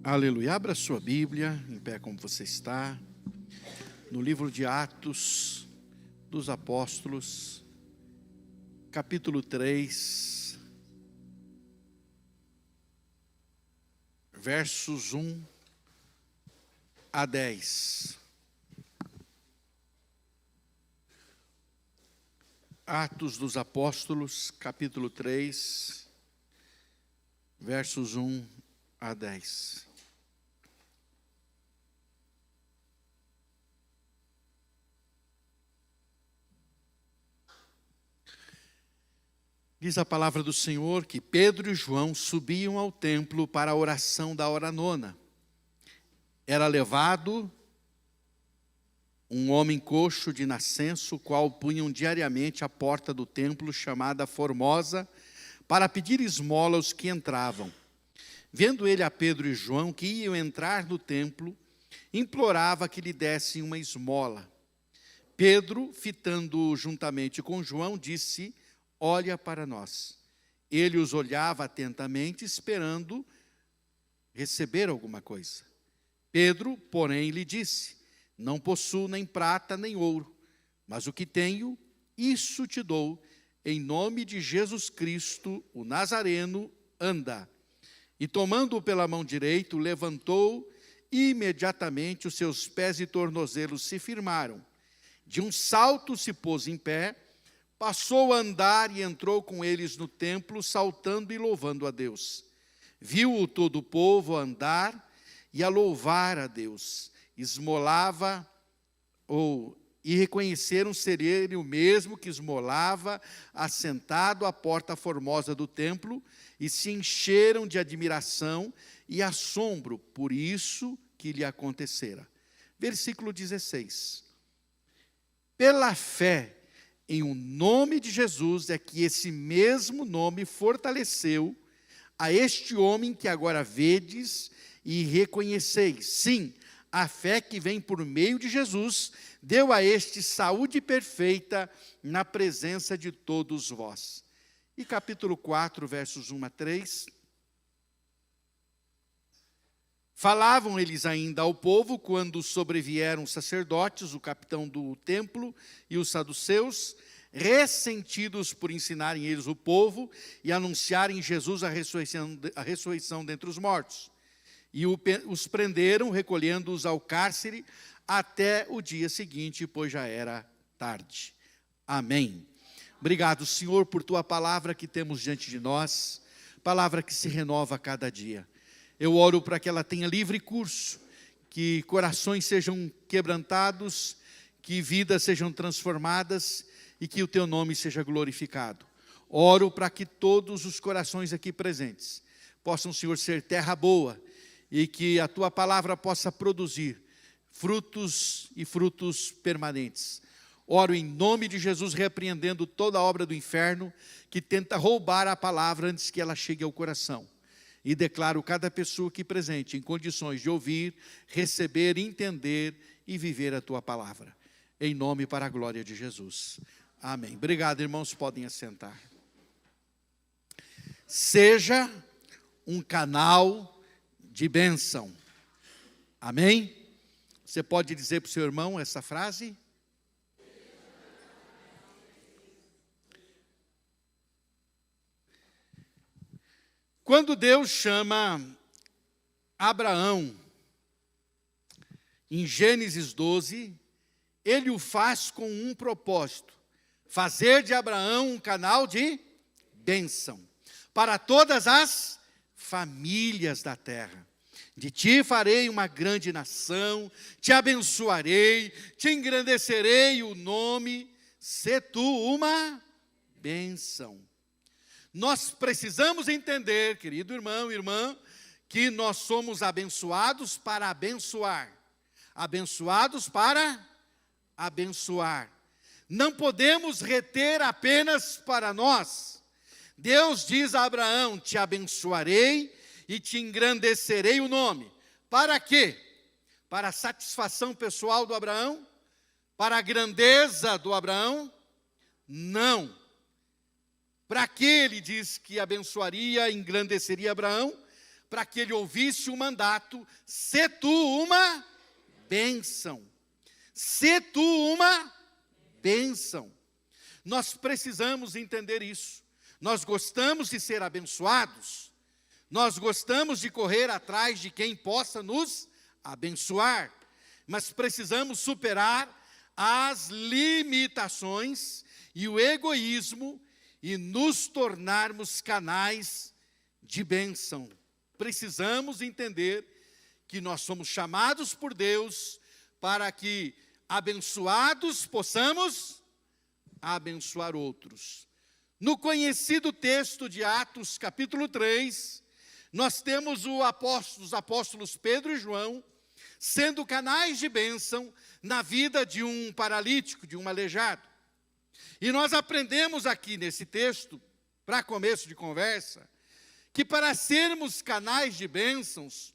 Aleluia. Abra sua Bíblia, em pé como você está, no livro de Atos dos Apóstolos, capítulo 3, versos 1 a 10. Atos dos Apóstolos, capítulo 3, versos 1 a 10. Diz a palavra do Senhor que Pedro e João subiam ao templo para a oração da hora nona. Era levado um homem coxo de nascença, o qual punham diariamente à porta do templo, chamada Formosa, para pedir esmola aos que entravam. Vendo ele a Pedro e João, que iam entrar no templo, implorava que lhe dessem uma esmola. Pedro, fitando-o juntamente com João, disse: olha para nós. Ele os olhava atentamente, esperando receber alguma coisa. Pedro, porém, lhe disse: não possuo nem prata nem ouro, mas o que tenho, isso te dou. Em nome de Jesus Cristo, o Nazareno, anda. E tomando-o pela mão direita, o levantou, e imediatamente os seus pés e tornozelos se firmaram. De um salto se pôs em pé, passou a andar e entrou com eles no templo, saltando e louvando a Deus. Viu-o todo o povo a andar e a louvar a Deus. Esmolava, e reconheceram ser ele o mesmo que esmolava, assentado à porta formosa do templo, e se encheram de admiração e assombro por isso que lhe acontecera. Versículo 16. Pela fé em o nome de Jesus é que esse mesmo nome fortaleceu a este homem que agora vedes e reconheceis. Sim, a fé que vem por meio de Jesus deu a este saúde perfeita na presença de todos vós. E capítulo 4, versos 1 a 3. Falavam eles ainda ao povo quando sobrevieram os sacerdotes, o capitão do templo e os saduceus, ressentidos por ensinarem eles o povo e anunciarem Jesus a ressurreição dentre os mortos. E os prenderam, recolhendo-os ao cárcere até o dia seguinte, pois já era tarde. Amém. Obrigado, Senhor, por tua palavra que temos diante de nós, palavra que se renova a cada dia. Eu oro para que ela tenha livre curso, que corações sejam quebrantados, que vidas sejam transformadas e que o teu nome seja glorificado. Oro para que todos os corações aqui presentes possam, Senhor, ser terra boa e que a tua palavra possa produzir frutos e frutos permanentes. Oro em nome de Jesus, repreendendo toda a obra do inferno que tenta roubar a palavra antes que ela chegue ao coração. E declaro cada pessoa aqui presente em condições de ouvir, receber, entender e viver a tua palavra. Em nome e para a glória de Jesus. Amém. Obrigado, irmãos, podem assentar. Seja um canal de bênção. Amém? Você pode dizer para o seu irmão essa frase? Quando Deus chama Abraão, em Gênesis 12, ele o faz com um propósito: fazer de Abraão um canal de bênção para todas as famílias da terra. De ti farei uma grande nação, te abençoarei, te engrandecerei o nome, sê tu uma bênção. Nós precisamos entender, querido irmão e irmã, que nós somos abençoados para abençoar. Abençoados para abençoar. Não podemos reter apenas para nós. Deus diz a Abraão: te abençoarei e te engrandecerei o nome. Para quê? Para a satisfação pessoal do Abraão? Para a grandeza do Abraão? Não. Para que ele diz que abençoaria, engrandeceria Abraão? para que ele ouvisse o mandato: sê tu uma bênção. Sê tu uma bênção. Nós precisamos entender isso. Nós gostamos de ser abençoados. Nós gostamos de correr atrás de quem possa nos abençoar. Mas precisamos superar as limitações e o egoísmo e nos tornarmos canais de bênção. Precisamos entender que nós somos chamados por Deus para que, abençoados, possamos abençoar outros. No conhecido texto de Atos, capítulo 3, nós temos os apóstolos Pedro e João sendo canais de bênção na vida de um paralítico, de um aleijado. E nós aprendemos aqui nesse texto, para começo de conversa, que para sermos canais de bênçãos,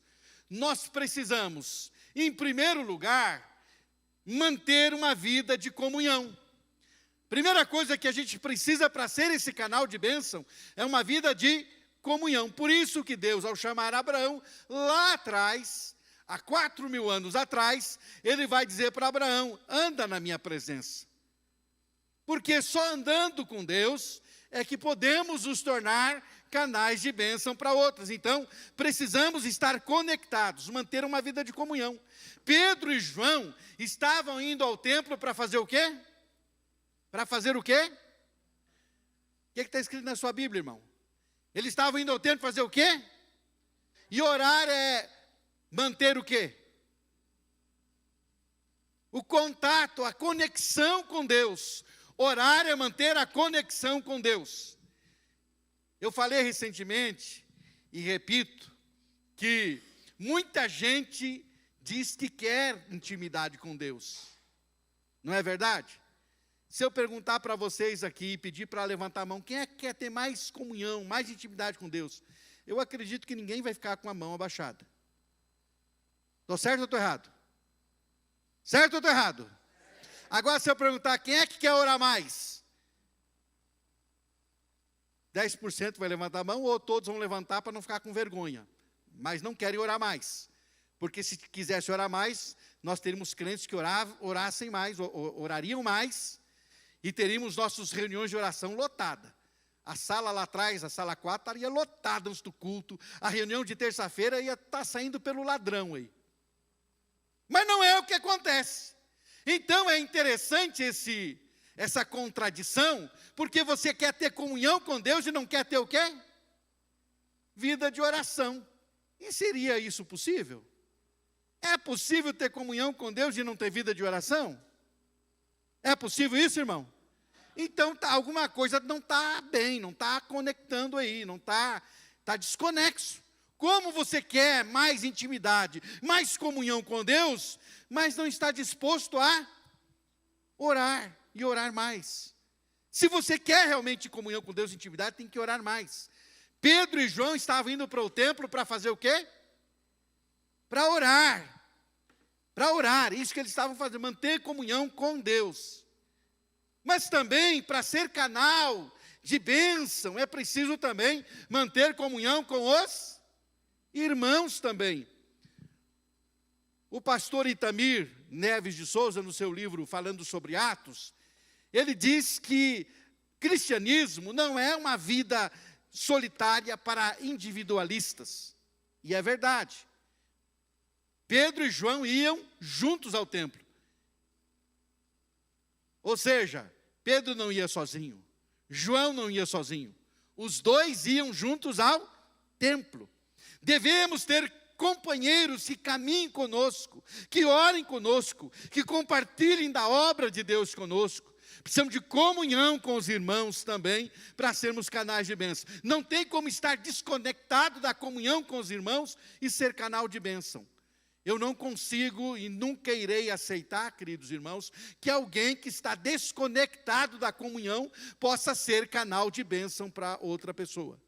nós precisamos, em primeiro lugar, manter uma vida de comunhão. Primeira coisa que a gente precisa para ser esse canal de bênção é uma vida de comunhão. Por isso que Deus, ao chamar Abraão, lá atrás, há 4.000 anos atrás, ele vai dizer para Abraão: anda na minha presença. Porque só andando com Deus é que podemos nos tornar canais de bênção para outros. Então, precisamos estar conectados, manter uma vida de comunhão. Pedro e João estavam indo ao templo para fazer o quê? Para fazer o quê? O que está escrito na sua Bíblia, irmão? Eles estavam indo ao templo fazer o quê? E orar é manter o quê? O contato, a conexão com Deus. Orar é manter a conexão com Deus. Eu falei recentemente, e repito, que muita gente diz que quer intimidade com Deus. Não é verdade? Se eu perguntar para vocês aqui, pedir para levantar a mão, quem é que quer ter mais comunhão, mais intimidade com Deus? Eu acredito que ninguém vai ficar com a mão abaixada. Estou certo ou estou errado? Certo ou estou errado? Agora, se eu perguntar, quem é que quer orar mais? 10% vai levantar a mão, ou todos vão levantar para não ficar com vergonha. Mas não querem orar mais. Porque se quisesse orar mais, nós teríamos crentes que orassem mais, orariam mais, e teríamos nossas reuniões de oração lotadas. A sala lá atrás, a sala 4, estaria lotada antes do culto. A reunião de terça-feira ia estar saindo pelo ladrão aí. Mas não é o que acontece. Então é interessante essa contradição, porque você quer ter comunhão com Deus e não quer ter o quê? Vida de oração. E seria isso possível? É possível ter comunhão com Deus e não ter vida de oração? É possível isso, irmão? Então alguma coisa não está bem, não está conectando aí, não está desconexo. Como você quer mais intimidade, mais comunhão com Deus, mas não está disposto a orar e orar mais. Se você quer realmente comunhão com Deus e intimidade, tem que orar mais. Pedro e João estavam indo para o templo para fazer o quê? Para orar. Para orar, isso que eles estavam fazendo, manter comunhão com Deus. Mas também, para ser canal de bênção, é preciso também manter comunhão com os irmãos também. O pastor Itamir Neves de Souza, no seu livro falando sobre Atos, ele diz que cristianismo não é uma vida solitária para individualistas. E é verdade. Pedro e João iam juntos ao templo. Ou seja, Pedro não ia sozinho, João não ia sozinho. Os dois iam juntos ao templo. Devemos ter companheiros que caminhem conosco, que orem conosco, que compartilhem da obra de Deus conosco. Precisamos de comunhão com os irmãos também, para sermos canais de bênção. Não tem como estar desconectado da comunhão com os irmãos e ser canal de bênção. Eu não consigo e nunca irei aceitar, queridos irmãos, que alguém que está desconectado da comunhão possa ser canal de bênção para outra pessoa.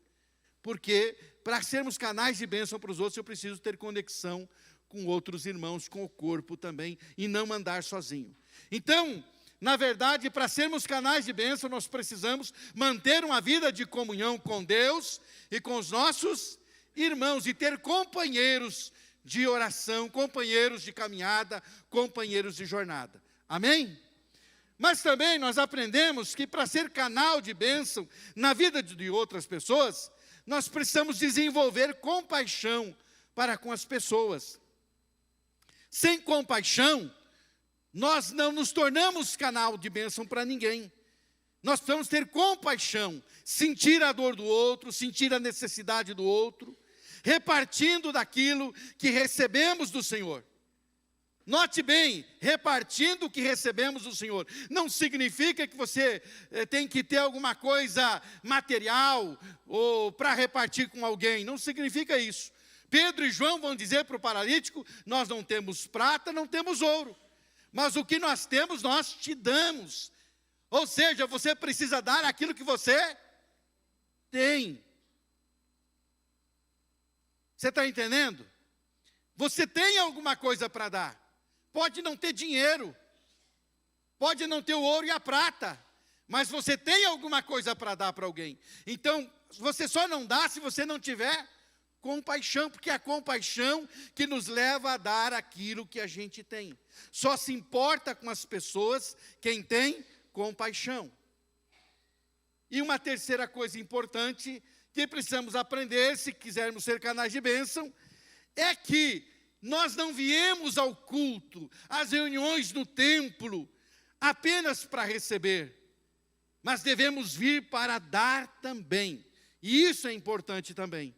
Porque para sermos canais de bênção para os outros, eu preciso ter conexão com outros irmãos, com o corpo também, e não andar sozinho. Então, na verdade, para sermos canais de bênção, nós precisamos manter uma vida de comunhão com Deus e com os nossos irmãos e ter companheiros de oração, companheiros de caminhada, companheiros de jornada. Amém? Mas também nós aprendemos que para ser canal de bênção na vida de outras pessoas, nós precisamos desenvolver compaixão para com as pessoas. Sem compaixão, nós não nos tornamos canal de bênção para ninguém. Nós precisamos ter compaixão, sentir a dor do outro, sentir a necessidade do outro, repartindo daquilo que recebemos do Senhor. Note bem, repartindo o que recebemos do Senhor. Não significa que você tem que ter alguma coisa material ou para repartir com alguém. Não significa isso. Pedro e João vão dizer para o paralítico: nós não temos prata, não temos ouro, mas o que nós temos, nós te damos. Ou seja, você precisa dar aquilo que você tem. Você está entendendo? Você tem alguma coisa para dar. Pode não ter dinheiro, pode não ter o ouro e a prata, mas você tem alguma coisa para dar para alguém. Então, você só não dá se você não tiver compaixão, porque é a compaixão que nos leva a dar aquilo que a gente tem. Só se importa com as pessoas quem tem compaixão. E uma terceira coisa importante que precisamos aprender, se quisermos ser canais de bênção, é que nós não viemos ao culto, às reuniões no templo, apenas para receber, mas devemos vir para dar também. E isso é importante também.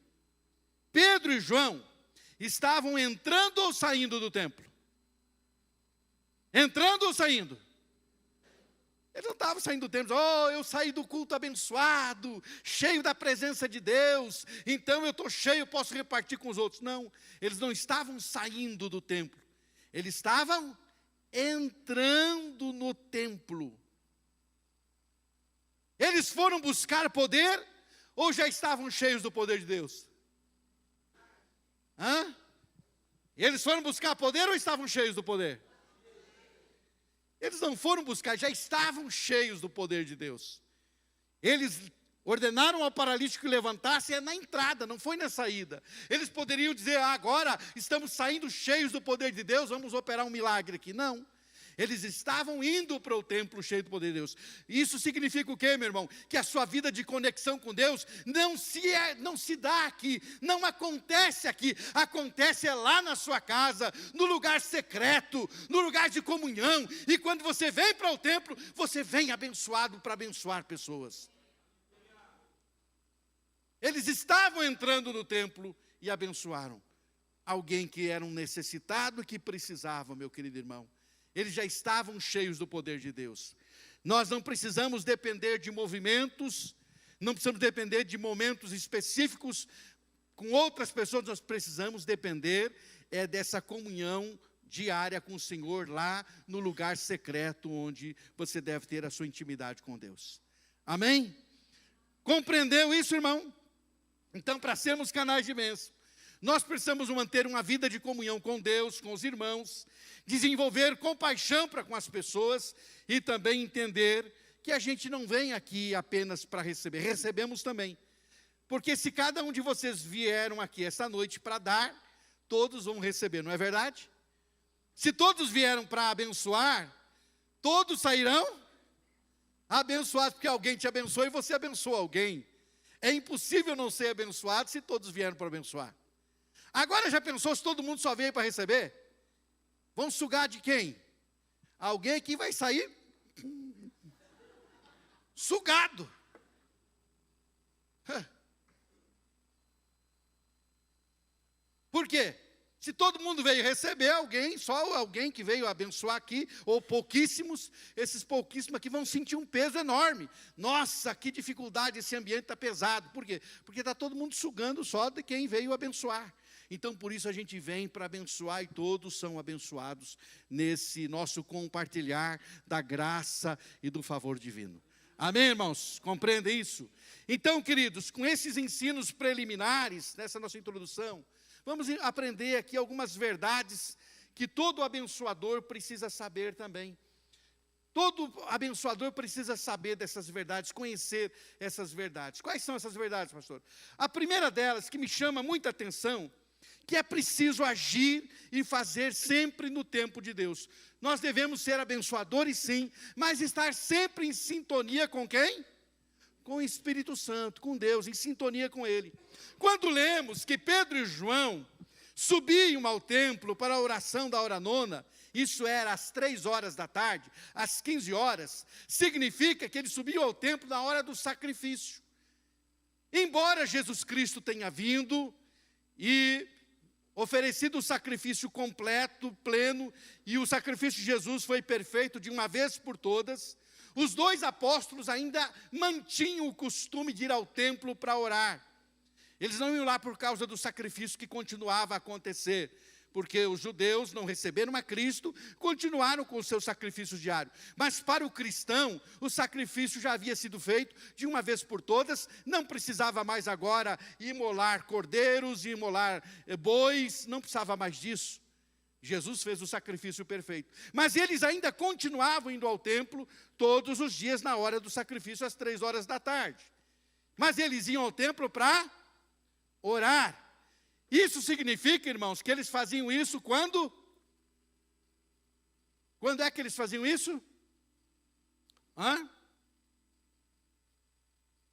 Pedro e João estavam entrando ou saindo do templo? Entrando ou saindo? Eles não estavam saindo do templo: oh, eu saí do culto abençoado, cheio da presença de Deus, então eu estou cheio, posso repartir com os outros. Não, eles não estavam saindo do templo, eles estavam entrando no templo. Eles foram buscar poder ou já estavam cheios do poder de Deus? Eles foram buscar poder ou estavam cheios do poder? Eles não foram buscar, já estavam cheios do poder de Deus. Eles ordenaram ao paralítico que levantasse na entrada, não foi na saída. Eles poderiam dizer: agora estamos saindo cheios do poder de Deus, vamos operar um milagre aqui. Não. Eles estavam indo para o templo cheio do poder de Deus. Isso significa o quê, meu irmão? Que a sua vida de conexão com Deus não se dá aqui, não acontece aqui, acontece lá na sua casa, no lugar secreto, no lugar de comunhão. E quando você vem para o templo, você vem abençoado para abençoar pessoas. Eles estavam entrando no templo e abençoaram alguém que era um necessitado, que precisava, meu querido irmão. Eles já estavam cheios do poder de Deus. Nós não precisamos depender de movimentos, não precisamos depender de momentos específicos com outras pessoas. Nós precisamos depender dessa comunhão diária com o Senhor, lá no lugar secreto, onde você deve ter a sua intimidade com Deus. Amém? Compreendeu isso, irmão? Então, para sermos canais de bênção, nós precisamos manter uma vida de comunhão com Deus, com os irmãos, desenvolver compaixão para com as pessoas e também entender que a gente não vem aqui apenas para receber, recebemos também. Porque se cada um de vocês vieram aqui esta noite para dar, todos vão receber, não é verdade? Se todos vieram para abençoar, todos sairão abençoados, porque alguém te abençoou e você abençoou alguém. É impossível não ser abençoado se todos vieram para abençoar. Agora já pensou se todo mundo só veio para receber? Vão sugar de quem? Alguém que vai sair sugado. Por quê? Se todo mundo veio receber alguém, só alguém que veio abençoar aqui, ou pouquíssimos, esses pouquíssimos aqui vão sentir um peso enorme. Nossa, que dificuldade, esse ambiente está pesado. Por quê? Porque está todo mundo sugando só de quem veio abençoar. Então, por isso a gente vem para abençoar e todos são abençoados nesse nosso compartilhar da graça e do favor divino. Amém, irmãos? Compreendem isso? Então, queridos, com esses ensinos preliminares, nessa nossa introdução, vamos aprender aqui algumas verdades que todo abençoador precisa saber também. Todo abençoador precisa saber dessas verdades, conhecer essas verdades. Quais são essas verdades, pastor? A primeira delas, que me chama muita atenção, que é preciso agir e fazer sempre no tempo de Deus. Nós devemos ser abençoadores, sim, mas estar sempre em sintonia com quem? Com o Espírito Santo, com Deus, em sintonia com Ele. Quando lemos que Pedro e João subiam ao templo para a oração da hora nona, isso era às 3 horas da tarde, às 15 horas, significa que eles subiam ao templo na hora do sacrifício. Embora Jesus Cristo tenha vindo e oferecido o sacrifício completo, pleno, e o sacrifício de Jesus foi perfeito de uma vez por todas, os 2 apóstolos ainda mantinham o costume de ir ao templo para orar. Eles não iam lá por causa do sacrifício que continuava a acontecer, porque os judeus não receberam a Cristo, continuaram com os seus sacrifícios diários. Mas para o cristão, o sacrifício já havia sido feito de uma vez por todas, não precisava mais agora imolar cordeiros, imolar bois, não precisava mais disso. Jesus fez o sacrifício perfeito. Mas eles ainda continuavam indo ao templo todos os dias na hora do sacrifício, às 3 horas da tarde. Mas eles iam ao templo para orar. Isso significa, irmãos, que eles faziam isso quando? Quando é que eles faziam isso?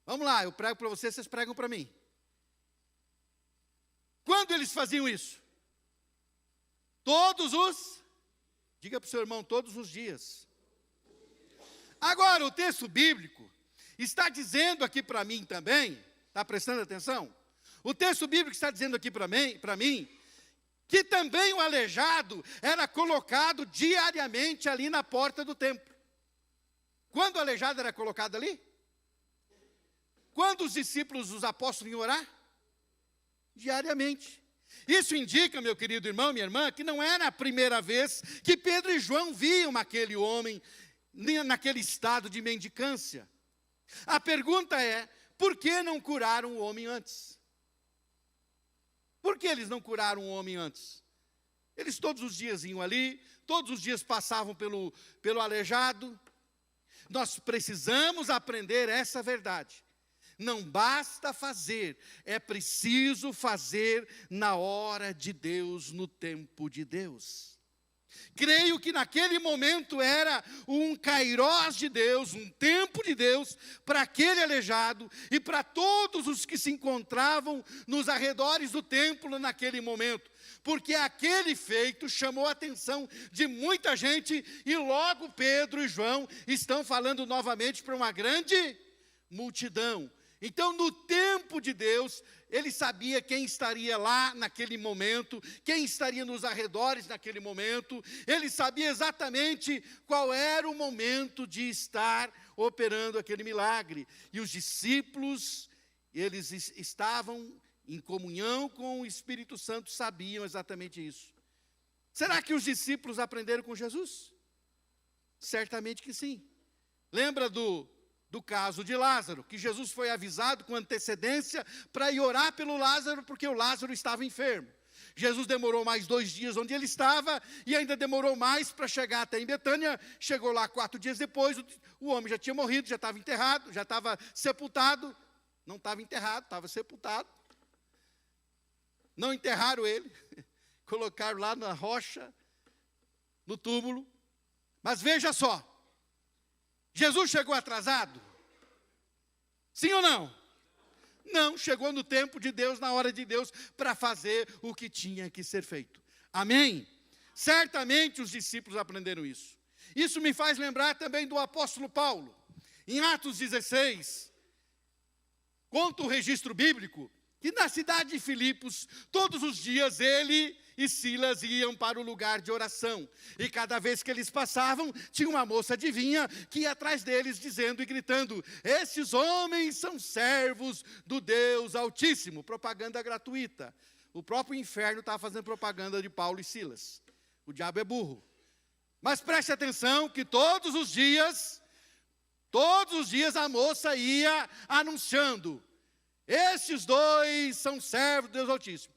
Vamos lá, eu prego para vocês, vocês pregam para mim. Quando eles faziam isso? Diga para o seu irmão, todos os dias. Agora, o texto bíblico está dizendo aqui para mim também, está prestando atenção? O texto bíblico está dizendo aqui para mim, que também o aleijado era colocado diariamente ali na porta do templo. Quando o aleijado era colocado ali? Quando os discípulos, os apóstolos iam orar? Diariamente. Isso indica, meu querido irmão, minha irmã, que não era a primeira vez que Pedro e João viam aquele homem naquele estado de mendicância. A pergunta é, por que não curaram o homem antes? Por que eles não curaram o homem antes? Eles todos os dias iam ali, todos os dias passavam pelo aleijado. Nós precisamos aprender essa verdade. Não basta fazer, é preciso fazer na hora de Deus, no tempo de Deus. Creio que naquele momento era um kairós de Deus, um tempo de Deus, para aquele aleijado e para todos os que se encontravam nos arredores do templo naquele momento. Porque aquele feito chamou a atenção de muita gente e logo Pedro e João estão falando novamente para uma grande multidão. Então, no tempo de Deus, ele sabia quem estaria lá naquele momento, quem estaria nos arredores naquele momento, ele sabia exatamente qual era o momento de estar operando aquele milagre. E os discípulos, eles estavam em comunhão com o Espírito Santo, sabiam exatamente isso. Será que os discípulos aprenderam com Jesus? Certamente que sim. Lembra do caso de Lázaro, que Jesus foi avisado com antecedência para ir orar pelo Lázaro, porque o Lázaro estava enfermo. Jesus demorou mais 2 dias onde ele estava, e ainda demorou mais para chegar até em Betânia. Chegou lá 4 dias depois, o homem já tinha morrido, já estava enterrado, já estava sepultado. Não estava enterrado, estava sepultado. Não enterraram ele, colocaram lá na rocha, no túmulo. Mas veja só, Jesus chegou atrasado? Sim ou não? Não, chegou no tempo de Deus, na hora de Deus, para fazer o que tinha que ser feito. Amém? Certamente os discípulos aprenderam isso. Isso me faz lembrar também do apóstolo Paulo. Em Atos 16, conta o registro bíblico, que na cidade de Filipos, todos os dias ele e Silas iam para o lugar de oração. E cada vez que eles passavam, tinha uma moça adivinha que ia atrás deles, dizendo e gritando: esses homens são servos do Deus Altíssimo. Propaganda gratuita. O próprio inferno estava fazendo propaganda de Paulo e Silas. O diabo é burro. Mas preste atenção que todos os dias a moça ia anunciando: esses 2 são servos de Deus Altíssimo.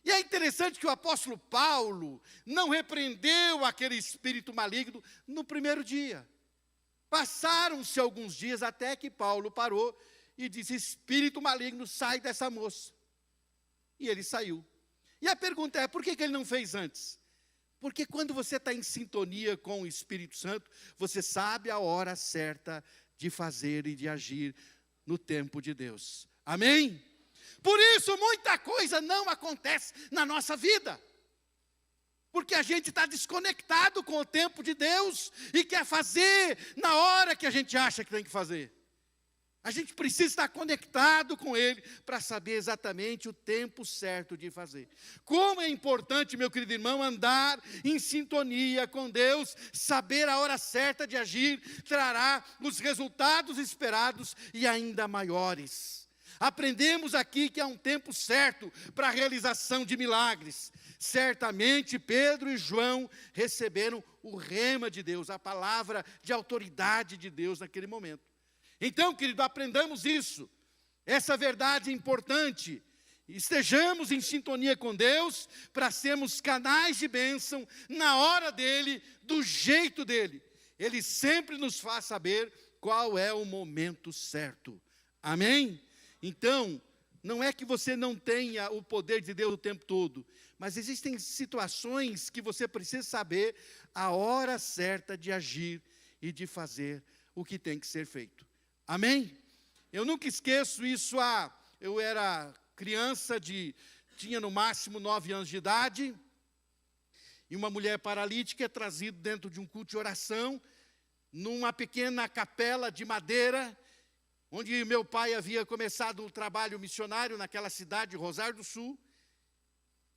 E é interessante que o apóstolo Paulo não repreendeu aquele espírito maligno no primeiro dia. Passaram-se alguns dias até que Paulo parou e disse: espírito maligno, sai dessa moça. E ele saiu. E a pergunta é, por que ele não fez antes? Porque quando você está em sintonia com o Espírito Santo, você sabe a hora certa de fazer e de agir no tempo de Deus. Amém? Por isso, muita coisa não acontece na nossa vida. Porque a gente está desconectado com o tempo de Deus e quer fazer na hora que a gente acha que tem que fazer. A gente precisa estar conectado com Ele para saber exatamente o tempo certo de fazer. Como é importante, meu querido irmão, andar em sintonia com Deus, saber a hora certa de agir, trará os resultados esperados e ainda maiores. Aprendemos aqui que há um tempo certo para a realização de milagres. Certamente Pedro e João receberam o rema de Deus, a palavra de autoridade de Deus naquele momento. Então, querido, aprendamos isso, essa verdade importante. Estejamos em sintonia com Deus para sermos canais de bênção na hora dEle, do jeito dEle. Ele sempre nos faz saber qual é o momento certo. Amém? Então, não é que você não tenha o poder de Deus o tempo todo, mas existem situações que você precisa saber a hora certa de agir e de fazer o que tem que ser feito. Amém? Eu nunca esqueço isso. Eu era criança, tinha no máximo 9 anos de idade, e uma mulher paralítica é trazida dentro de um culto de oração, numa pequena capela de madeira, onde meu pai havia começado um trabalho missionário naquela cidade, Rosário do Sul,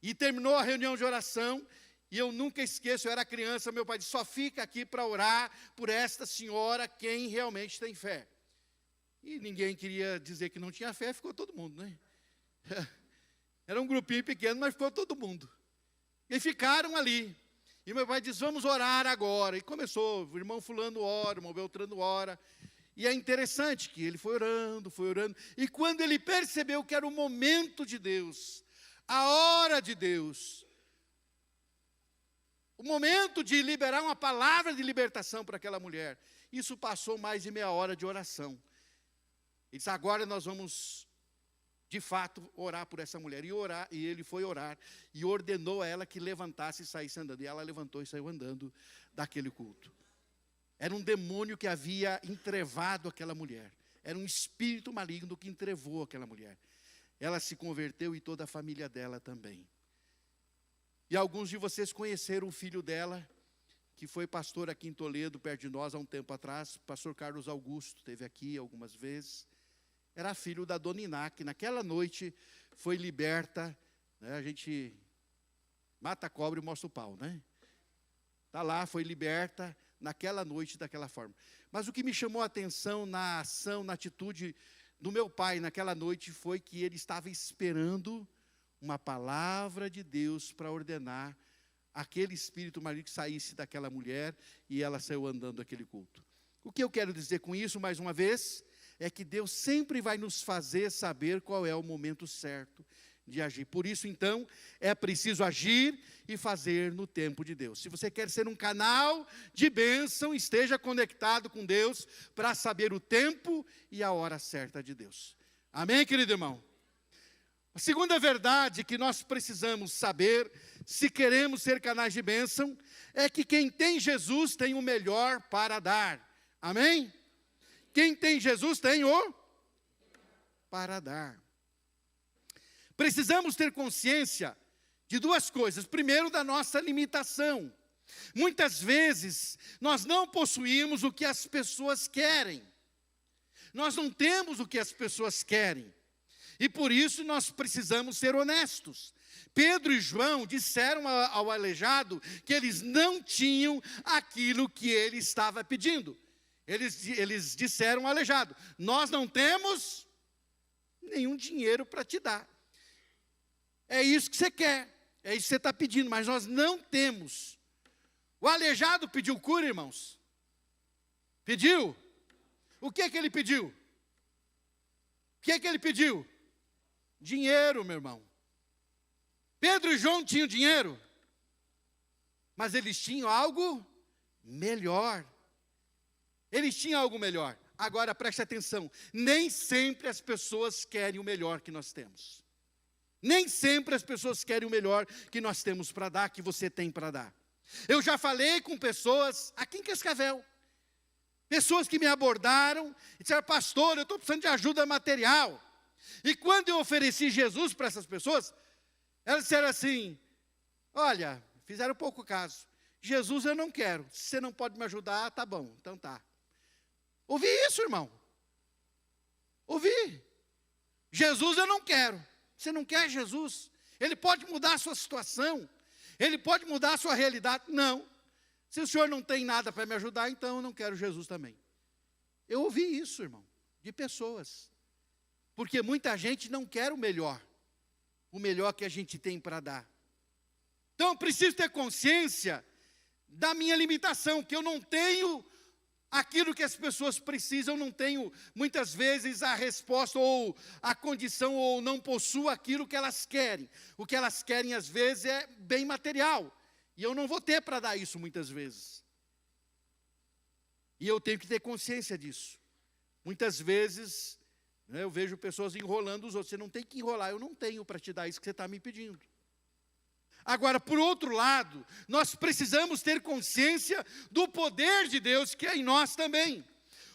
e terminou a reunião de oração, e eu nunca esqueço, eu era criança, meu pai disse: só fica aqui para orar por esta senhora quem realmente tem fé. E ninguém queria dizer que não tinha fé, ficou todo mundo, né? Era um grupinho pequeno, mas ficou todo mundo. E ficaram ali. E meu pai disse: vamos orar agora. E começou, o irmão fulano ora, o irmão Beltrano ora. E é interessante que ele foi orando. E quando ele percebeu que era o momento de Deus, a hora de Deus, o momento de liberar uma palavra de libertação para aquela mulher, isso passou mais de meia hora de oração. Ele disse: agora nós vamos, de fato, orar por essa mulher. E ele foi orar e ordenou a ela que levantasse e saísse andando. E ela levantou e saiu andando daquele culto. Era um demônio que havia entrevado aquela mulher. Era um espírito maligno que entrevou aquela mulher. Ela se converteu e toda a família dela também. E alguns de vocês conheceram o filho dela, que foi pastor aqui em Toledo, perto de nós, há um tempo atrás. Pastor Carlos Augusto esteve aqui algumas vezes. Era filho da dona Iná, que naquela noite foi liberta, né? A gente mata a cobra e mostra o pau, né? Está lá, foi liberta naquela noite daquela forma. Mas o que me chamou a atenção na ação, na atitude do meu pai naquela noite, foi que ele estava esperando uma palavra de Deus para ordenar aquele espírito maligno que saísse daquela mulher, e ela saiu andando daquele culto. O que eu quero dizer com isso, mais uma vez, é que Deus sempre vai nos fazer saber qual é o momento certo de agir. Por isso, então, é preciso agir e fazer no tempo de Deus. Se você quer ser um canal de bênção, esteja conectado com Deus para saber o tempo e a hora certa de Deus. Amém, querido irmão? A segunda verdade que nós precisamos saber, se queremos ser canais de bênção, é que quem tem Jesus tem o melhor para dar. Amém? Quem tem Jesus tem o para dar. Precisamos ter consciência de duas coisas. Primeiro, da nossa limitação. Muitas vezes, nós não possuímos o que as pessoas querem. Nós não temos o que as pessoas querem. E por isso, nós precisamos ser honestos. Pedro e João disseram ao aleijado que eles não tinham aquilo que ele estava pedindo. Eles disseram ao aleijado: nós não temos nenhum dinheiro para te dar. É isso que você quer, é isso que você está pedindo, mas nós não temos. O aleijado pediu cura, irmãos? Pediu? O que é que ele pediu? O que é que ele pediu? Dinheiro, meu irmão. Pedro e João tinham dinheiro, mas eles tinham algo melhor. Eles tinham algo melhor. Agora preste atenção, nem sempre as pessoas querem o melhor que nós temos. Nem sempre as pessoas querem o melhor que nós temos para dar, que você tem para dar. Eu já falei com pessoas aqui em Cascavel, pessoas que me abordaram e disseram: pastor, eu estou precisando de ajuda material. E quando eu ofereci Jesus para essas pessoas, elas disseram assim: olha, fizeram pouco caso, Jesus eu não quero, se você não pode me ajudar, tá bom, então tá. Ouvi isso, irmão. Ouvi. Jesus eu não quero. Você não quer Jesus? Ele pode mudar a sua situação. Ele pode mudar a sua realidade. Não. Se o senhor não tem nada para me ajudar, então eu não quero Jesus também. Eu ouvi isso, irmão, de pessoas. Porque muita gente não quer o melhor que a gente tem para dar. Então eu preciso ter consciência da minha limitação, que eu não tenho aquilo que as pessoas precisam, não tenho muitas vezes a resposta ou a condição, ou não possuo aquilo que elas querem. O que elas querem às vezes é bem material, e eu não vou ter para dar isso muitas vezes. E eu tenho que ter consciência disso. Muitas vezes, eu vejo pessoas enrolando os outros. Você não tem que enrolar, eu não tenho para te dar isso que você está me pedindo. Agora, por outro lado, nós precisamos ter consciência do poder de Deus que é em nós também.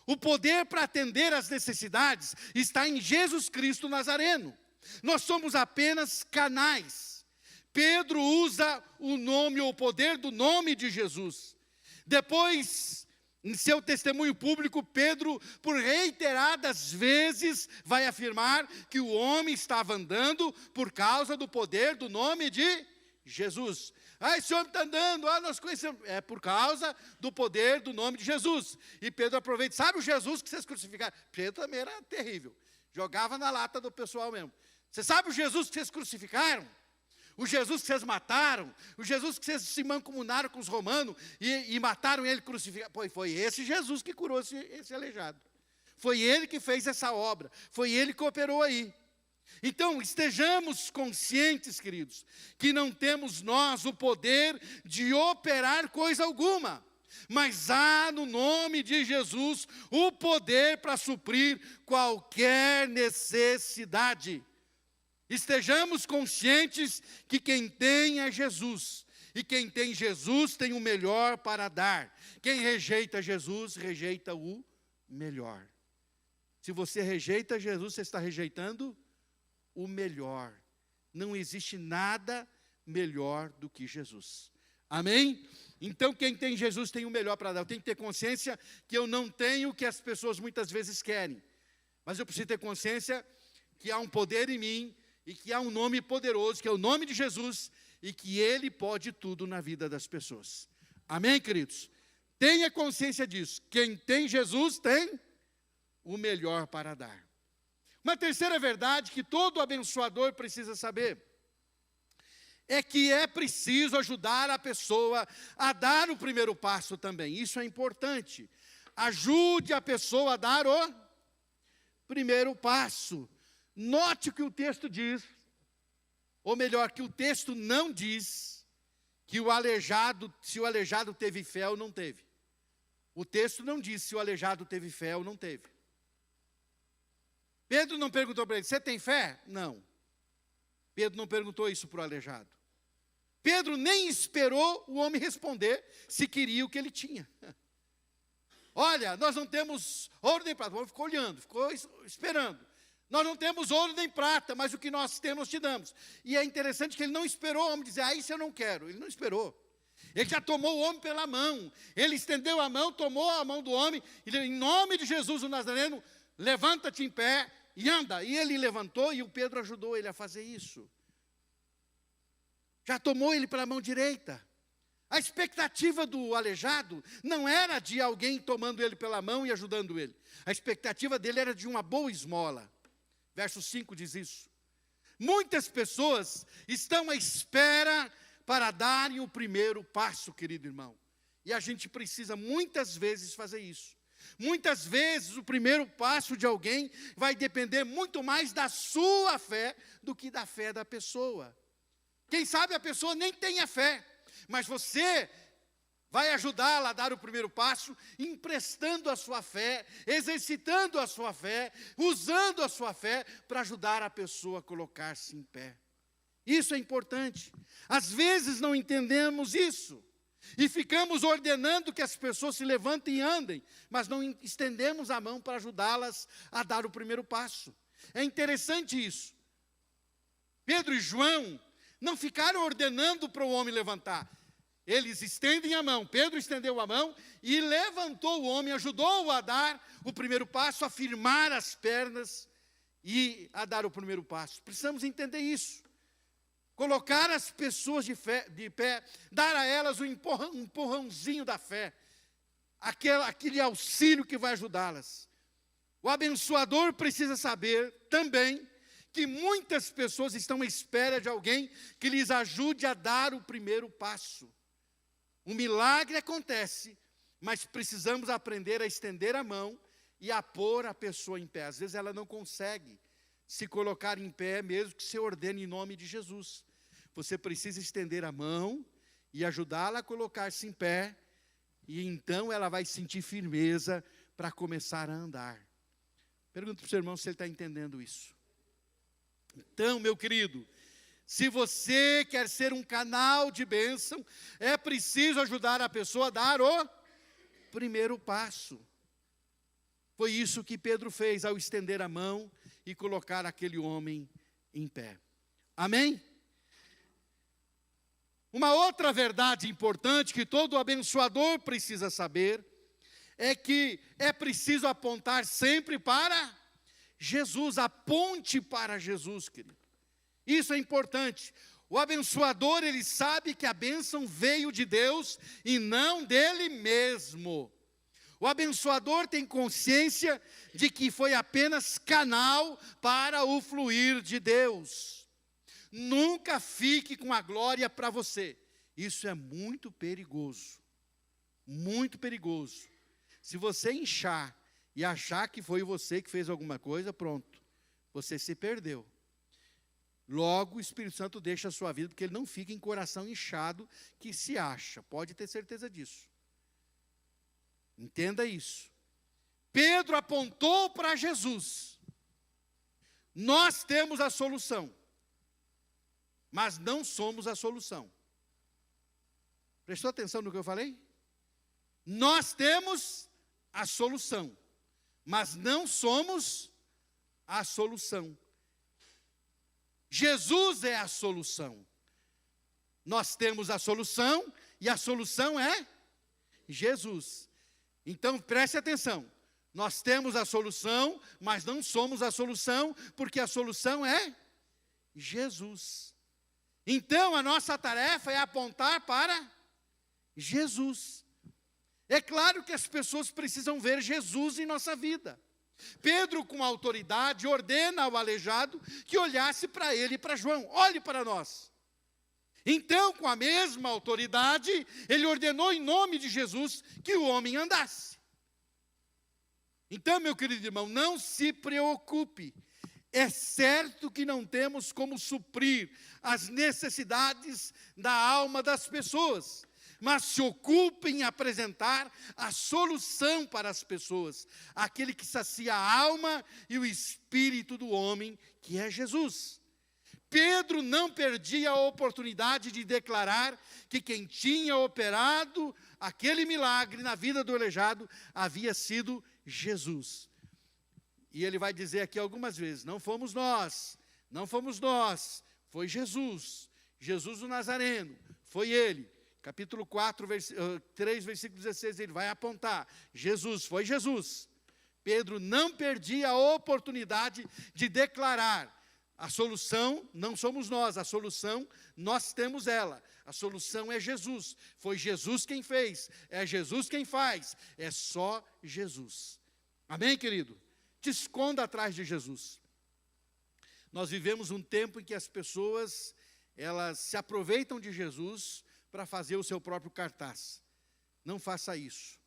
O poder para atender às necessidades está em Jesus Cristo Nazareno. Nós somos apenas canais. Pedro usa o nome ou o poder do nome de Jesus. Depois, em seu testemunho público, Pedro, por reiteradas vezes, vai afirmar que o homem estava andando por causa do poder do nome de Jesus. Esse homem está andando, nós conhecemos. É por causa do poder do nome de Jesus. E Pedro aproveita, sabe o Jesus que vocês crucificaram? Pedro também era terrível, jogava na lata do pessoal mesmo. Você sabe o Jesus que vocês crucificaram? O Jesus que vocês mataram? O Jesus que vocês se mancomunaram com os romanos e mataram ele crucificado? Pois foi esse Jesus que curou esse aleijado. Foi ele que fez essa obra. Foi ele que operou aí. Então, estejamos conscientes, queridos, que não temos nós o poder de operar coisa alguma, mas há no nome de Jesus o poder para suprir qualquer necessidade. Estejamos conscientes que quem tem é Jesus, e quem tem Jesus tem o melhor para dar. Quem rejeita Jesus, rejeita o melhor. Se você rejeita Jesus, você está rejeitando o melhor. Não existe nada melhor do que Jesus. Amém? Então quem tem Jesus tem o melhor para dar. Eu tenho que ter consciência que eu não tenho o que as pessoas muitas vezes querem. Mas eu preciso ter consciência que há um poder em mim e que há um nome poderoso, que é o nome de Jesus, e que Ele pode tudo na vida das pessoas. Amém, queridos? Tenha consciência disso. Quem tem Jesus tem o melhor para dar. Uma terceira verdade que todo abençoador precisa saber é que é preciso ajudar a pessoa a dar o primeiro passo também. Isso é importante. Ajude a pessoa a dar o primeiro passo. Note o que o texto diz, ou melhor, que o texto não diz que o aleijado, se o aleijado teve fé ou não teve. O texto não diz se o aleijado teve fé ou não teve. Pedro não perguntou para ele: você tem fé? Não. Pedro não perguntou isso para o aleijado. Pedro nem esperou o homem responder se queria o que ele tinha. Olha, nós não temos ouro nem prata. O homem ficou olhando, ficou esperando. Nós não temos ouro nem prata, mas o que nós temos te damos. E é interessante que ele não esperou o homem dizer: isso eu não quero. Ele não esperou. Ele já tomou o homem pela mão. Ele estendeu a mão, tomou a mão do homem, e em nome de Jesus o Nazareno, levanta-te em pé e anda. E ele levantou e o Pedro ajudou ele a fazer isso. Já tomou ele pela mão direita. A expectativa do aleijado não era de alguém tomando ele pela mão e ajudando ele. A expectativa dele era de uma boa esmola. Verso 5 diz isso. Muitas pessoas estão à espera para darem o primeiro passo, querido irmão. E a gente precisa muitas vezes fazer isso. Muitas vezes o primeiro passo de alguém vai depender muito mais da sua fé do que da fé da pessoa. Quem sabe a pessoa nem tenha fé, mas você vai ajudá-la a dar o primeiro passo, emprestando a sua fé, exercitando a sua fé, usando a sua fé para ajudar a pessoa a colocar-se em pé. Isso é importante. Às vezes não entendemos isso e ficamos ordenando que as pessoas se levantem e andem, mas não estendemos a mão para ajudá-las a dar o primeiro passo. É interessante isso. Pedro e João não ficaram ordenando para o homem levantar. Eles estendem a mão, Pedro estendeu a mão e levantou o homem, ajudou-o a dar o primeiro passo, a firmar as pernas e a dar o primeiro passo. Precisamos entender isso. Colocar as pessoas de pé, dar a elas um empurrãozinho da fé, aquele auxílio que vai ajudá-las. O abençoador precisa saber também que muitas pessoas estão à espera de alguém que lhes ajude a dar o primeiro passo. Um milagre acontece, mas precisamos aprender a estender a mão e a pôr a pessoa em pé. Às vezes ela não consegue se colocar em pé, mesmo que se ordene em nome de Jesus. Você precisa estender a mão e ajudá-la a colocar-se em pé, e então ela vai sentir firmeza para começar a andar. Pergunto para o seu irmão se ele está entendendo isso. Então, meu querido, se você quer ser um canal de bênção, é preciso ajudar a pessoa a dar o primeiro passo. Foi isso que Pedro fez ao estender a mão e colocar aquele homem em pé. Amém? Uma outra verdade importante que todo abençoador precisa saber é que é preciso apontar sempre para Jesus. Aponte para Jesus, querido. Isso é importante. O abençoador, ele sabe que a bênção veio de Deus e não dele mesmo. O abençoador tem consciência de que foi apenas canal para o fluir de Deus. Nunca fique com a glória para você. Isso é muito perigoso. Muito perigoso. Se você inchar e achar que foi você que fez alguma coisa, pronto. Você se perdeu. Logo, o Espírito Santo deixa a sua vida, porque ele não fica em coração inchado que se acha. Pode ter certeza disso. Entenda isso. Pedro apontou para Jesus. Nós temos a solução, mas não somos a solução. Prestou atenção no que eu falei? Nós temos a solução, mas não somos a solução. Jesus é a solução. Nós temos a solução e a solução é Jesus. Então preste atenção. Nós temos a solução, mas não somos a solução, porque a solução é Jesus. Então a nossa tarefa é apontar para Jesus. É claro que as pessoas precisam ver Jesus em nossa vida. Pedro, com autoridade, ordena ao aleijado que olhasse para ele e para João. Olhe para nós. Então, com a mesma autoridade, ele ordenou em nome de Jesus que o homem andasse. Então, meu querido irmão, não se preocupe. É certo que não temos como suprir as necessidades da alma das pessoas, mas se ocupe em apresentar a solução para as pessoas, aquele que sacia a alma e o espírito do homem, que é Jesus. Pedro não perdia a oportunidade de declarar que quem tinha operado aquele milagre na vida do aleijado havia sido Jesus. E ele vai dizer aqui algumas vezes: não fomos nós, foi Jesus, Jesus o Nazareno, foi ele. Capítulo 4, 3, versículo 16, ele vai apontar: Jesus, foi Jesus. Pedro não perdia a oportunidade de declarar: a solução não somos nós, a solução nós temos ela. A solução é Jesus. Foi Jesus quem fez, é Jesus quem faz, é só Jesus. Amém, querido? Te esconda atrás de Jesus. Nós vivemos um tempo em que as pessoas, elas se aproveitam de Jesus para fazer o seu próprio cartaz. Não faça isso.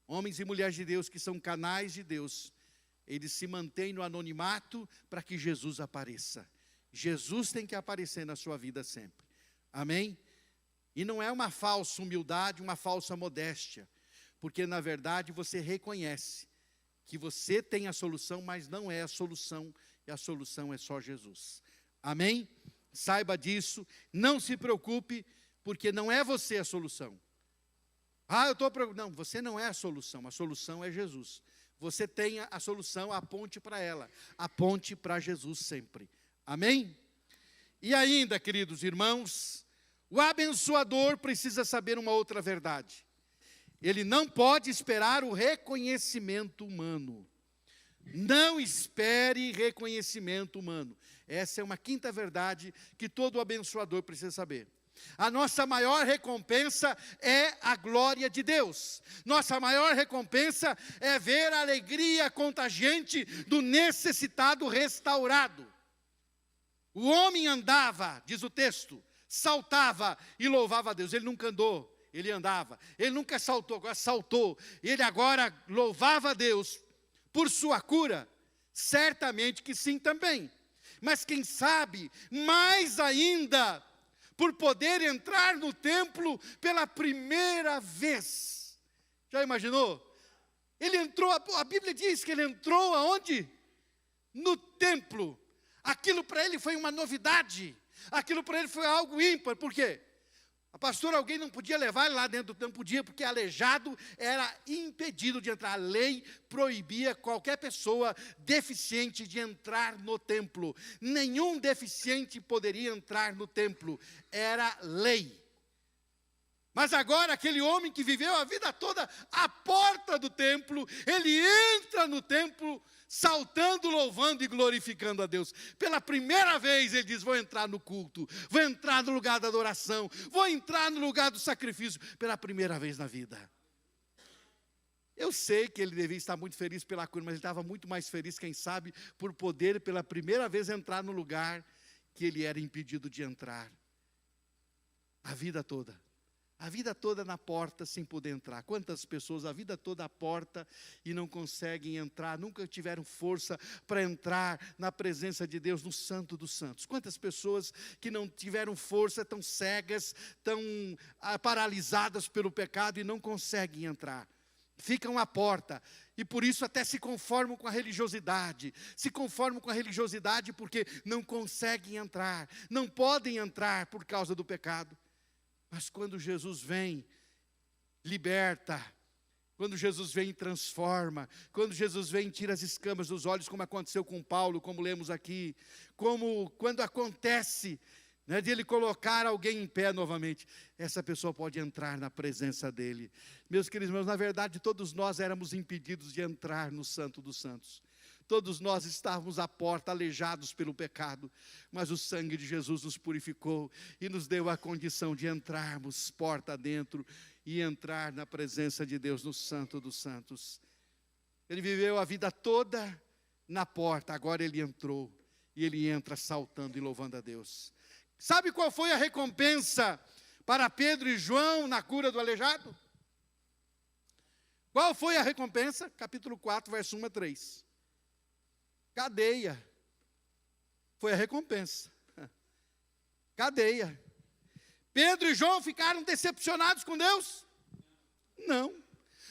Homens e mulheres de Deus que são canais de Deus, eles se mantêm no anonimato para que Jesus apareça. Jesus tem que aparecer na sua vida sempre. Amém? E não é uma falsa humildade, uma falsa modéstia, porque na verdade você reconhece que você tem a solução, mas não é a solução, e a solução é só Jesus. Amém? Saiba disso, não se preocupe, porque não é você a solução. Eu estou preocupado. Não, você não é a solução é Jesus. Você tem a solução, aponte para ela, aponte para Jesus sempre. Amém? E ainda, queridos irmãos, o abençoador precisa saber uma outra verdade. Ele não pode esperar o reconhecimento humano. Não espere reconhecimento humano. Essa é uma quinta verdade que todo abençoador precisa saber. A nossa maior recompensa é a glória de Deus. Nossa maior recompensa é ver a alegria contagiante do necessitado restaurado. O homem andava, diz o texto, saltava e louvava a Deus. Ele nunca andou, ele andava. Ele nunca saltou, agora saltou. Ele agora louvava a Deus por sua cura. Certamente que sim também. Mas quem sabe, mais ainda, por poder entrar no templo pela primeira vez. Já imaginou? Ele entrou, a Bíblia diz que ele entrou aonde? No templo. Aquilo para ele foi uma novidade. Aquilo para ele foi algo ímpar. Por quê? Pastor, alguém não podia levar ele lá dentro do templo? Podia, porque aleijado era impedido de entrar. A lei proibia qualquer pessoa deficiente de entrar no templo. Nenhum deficiente poderia entrar no templo. Era lei. Mas agora aquele homem que viveu a vida toda à porta do templo, ele entra no templo saltando, louvando e glorificando a Deus. Pela primeira vez ele diz, vou entrar no culto, vou entrar no lugar da adoração, vou entrar no lugar do sacrifício, pela primeira vez na vida. Eu sei que ele devia estar muito feliz pela cura, mas ele estava muito mais feliz, quem sabe, por poder pela primeira vez entrar no lugar que ele era impedido de entrar. A vida toda na porta sem poder entrar. Quantas pessoas a vida toda à porta e não conseguem entrar, nunca tiveram força para entrar na presença de Deus, no Santo dos Santos. Quantas pessoas que não tiveram força, estão cegas, estão paralisadas pelo pecado e não conseguem entrar. Ficam à porta e por isso até se conformam com a religiosidade. Se conformam com a religiosidade porque não conseguem entrar, não podem entrar por causa do pecado. Mas quando Jesus vem, liberta. Quando Jesus vem, transforma. Quando Jesus vem, tira as escamas dos olhos, como aconteceu com Paulo, como lemos aqui. Como quando acontece, de ele colocar alguém em pé novamente, essa pessoa pode entrar na presença dele. Meus queridos irmãos, na verdade, todos nós éramos impedidos de entrar no Santo dos Santos. Todos nós estávamos à porta, aleijados pelo pecado, mas o sangue de Jesus nos purificou e nos deu a condição de entrarmos porta dentro e entrar na presença de Deus no Santo dos Santos. Ele viveu a vida toda na porta, agora ele entrou e ele entra saltando e louvando a Deus. Sabe qual foi a recompensa para Pedro e João na cura do aleijado? Qual foi a recompensa? Capítulo 4, verso 1 a 3. Cadeia. Foi a recompensa. Cadeia. Pedro e João ficaram decepcionados com Deus? Não.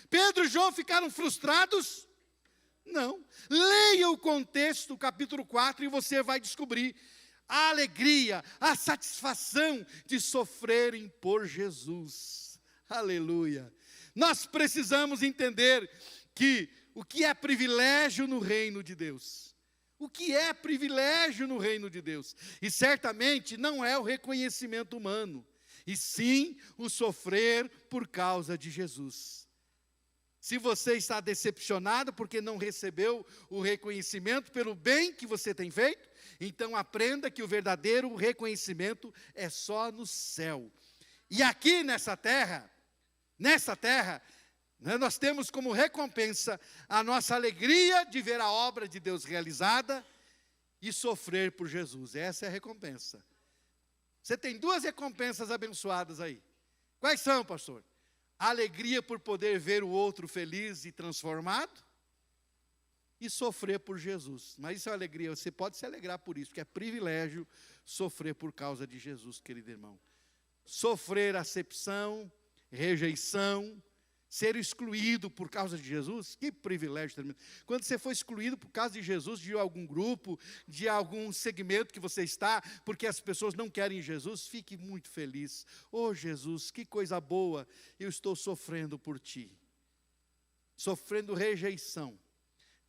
Pedro e João ficaram frustrados? Não. Leia o contexto, capítulo 4, e você vai descobrir a alegria, a satisfação de sofrerem por Jesus. Aleluia. Nós precisamos entender que o que é privilégio no reino de Deus. O que é privilégio no reino de Deus? E certamente não é o reconhecimento humano, e sim o sofrer por causa de Jesus. Se você está decepcionado porque não recebeu o reconhecimento pelo bem que você tem feito, então aprenda que o verdadeiro reconhecimento é só no céu. E aqui nessa terra, nós temos como recompensa a nossa alegria de ver a obra de Deus realizada e sofrer por Jesus. Essa é a recompensa. Você tem duas recompensas abençoadas aí. Quais são, pastor? A alegria por poder ver o outro feliz e transformado e sofrer por Jesus. Mas isso é alegria, você pode se alegrar por isso, porque é privilégio sofrer por causa de Jesus, querido irmão. sofrer acepção, rejeição, ser excluído por causa de Jesus. Que privilégio tremendo. Quando você for excluído por causa de Jesus, de algum grupo, de algum segmento que você está, porque as pessoas não querem Jesus, fique muito feliz. Oh Jesus, que coisa boa, eu estou sofrendo por ti. Sofrendo rejeição.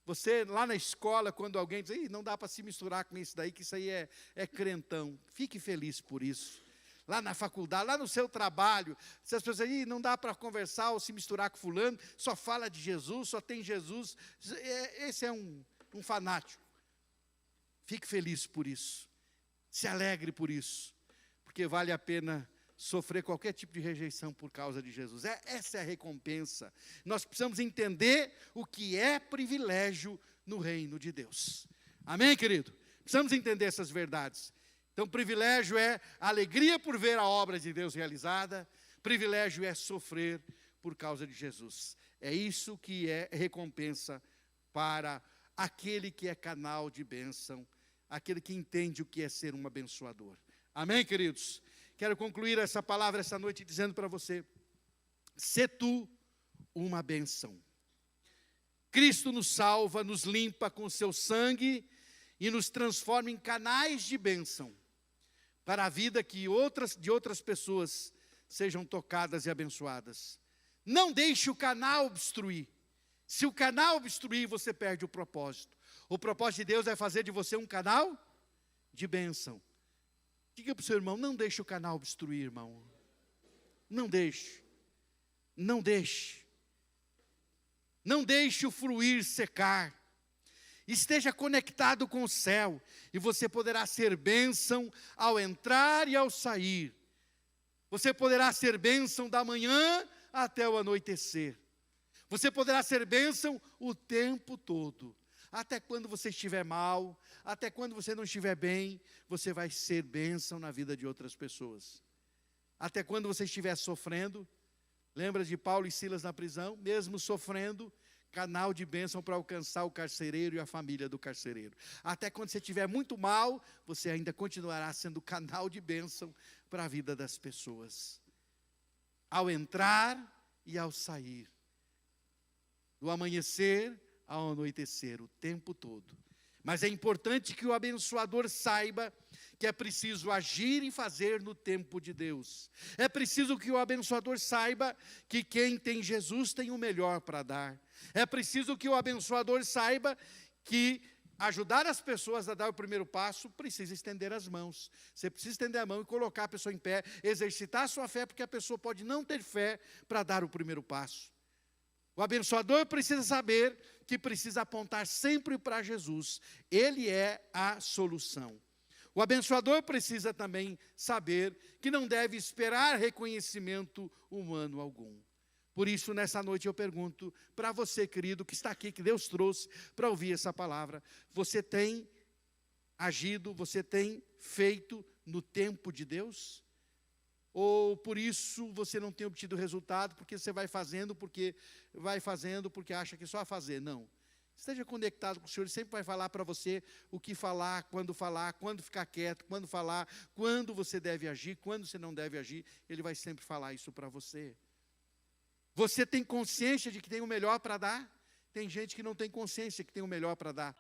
Você lá na escola, quando alguém diz, não dá para se misturar com isso daí, que isso aí é crentão. Fique feliz por isso. Lá na faculdade, lá no seu trabalho, se as pessoas dizem, não dá para conversar ou se misturar com fulano, só fala de Jesus, só tem Jesus. Esse é um fanático. Fique feliz por isso. Se alegre por isso. Porque vale a pena sofrer qualquer tipo de rejeição por causa de Jesus. Essa é a recompensa. Nós precisamos entender o que é privilégio no reino de Deus. Amém, querido? Precisamos entender essas verdades. Então, privilégio é alegria por ver a obra de Deus realizada. Privilégio é sofrer por causa de Jesus. É isso que é recompensa para aquele que é canal de bênção, aquele que entende o que é ser um abençoador. Amém, queridos? Quero concluir essa palavra essa noite dizendo para você, sê tu uma bênção. Cristo nos salva, nos limpa com o seu sangue e nos transforma em canais de bênção para a vida de outras pessoas sejam tocadas e abençoadas. Não deixe o canal obstruir. Se o canal obstruir, você perde o propósito. O propósito de Deus é fazer de você um canal de bênção. Diga para o seu irmão, não deixe o canal obstruir, irmão. Não deixe. Não deixe. Não deixe o fluir secar. Esteja conectado com o céu, e você poderá ser bênção ao entrar e ao sair. Você poderá ser bênção da manhã até o anoitecer. Você poderá ser bênção o tempo todo. Até quando você estiver mal, até quando você não estiver bem, você vai ser bênção na vida de outras pessoas. Até quando você estiver sofrendo, lembra de Paulo e Silas na prisão? Mesmo sofrendo, canal de bênção para alcançar o carcereiro e a família do carcereiro. Até quando você estiver muito mal, você ainda continuará sendo canal de bênção para a vida das pessoas. Ao entrar e ao sair. Do amanhecer ao anoitecer, o tempo todo. Mas é importante que o abençoador saiba que é preciso agir e fazer no tempo de Deus. É preciso que o abençoador saiba que quem tem Jesus tem o melhor para dar. É preciso que o abençoador saiba que ajudar as pessoas a dar o primeiro passo precisa estender as mãos. Você precisa estender a mão e colocar a pessoa em pé, exercitar a sua fé, porque a pessoa pode não ter fé para dar o primeiro passo. O abençoador precisa saber que precisa apontar sempre para Jesus. Ele é a solução. O abençoador precisa também saber que não deve esperar reconhecimento humano algum. Por isso, nessa noite eu pergunto para você, querido, que está aqui, que Deus trouxe para ouvir essa palavra. Você tem agido, você tem feito no tempo de Deus? Ou por isso você não tem obtido resultado, porque você vai fazendo porque acha que só a fazer. Não. Esteja conectado com o Senhor, Ele sempre vai falar para você o que falar, quando ficar quieto, quando falar, quando você deve agir, quando você não deve agir. Ele vai sempre falar isso para você. Você tem consciência de que tem o melhor para dar? Tem gente que não tem consciência que tem o melhor para dar.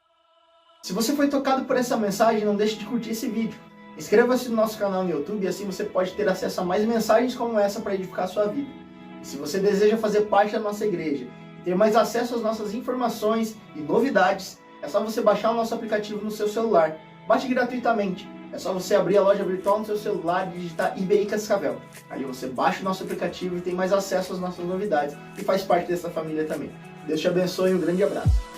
Se você foi tocado por essa mensagem, não deixe de curtir esse vídeo. Inscreva-se no nosso canal no YouTube e assim você pode ter acesso a mais mensagens como essa para edificar a sua vida. E se você deseja fazer parte da nossa igreja e ter mais acesso às nossas informações e novidades, é só você baixar o nosso aplicativo no seu celular. Baixe gratuitamente. É só você abrir a loja virtual no seu celular e digitar IBI Cascavel. Ali você baixa o nosso aplicativo e tem mais acesso às nossas novidades e faz parte dessa família também. Deus te abençoe e um grande abraço.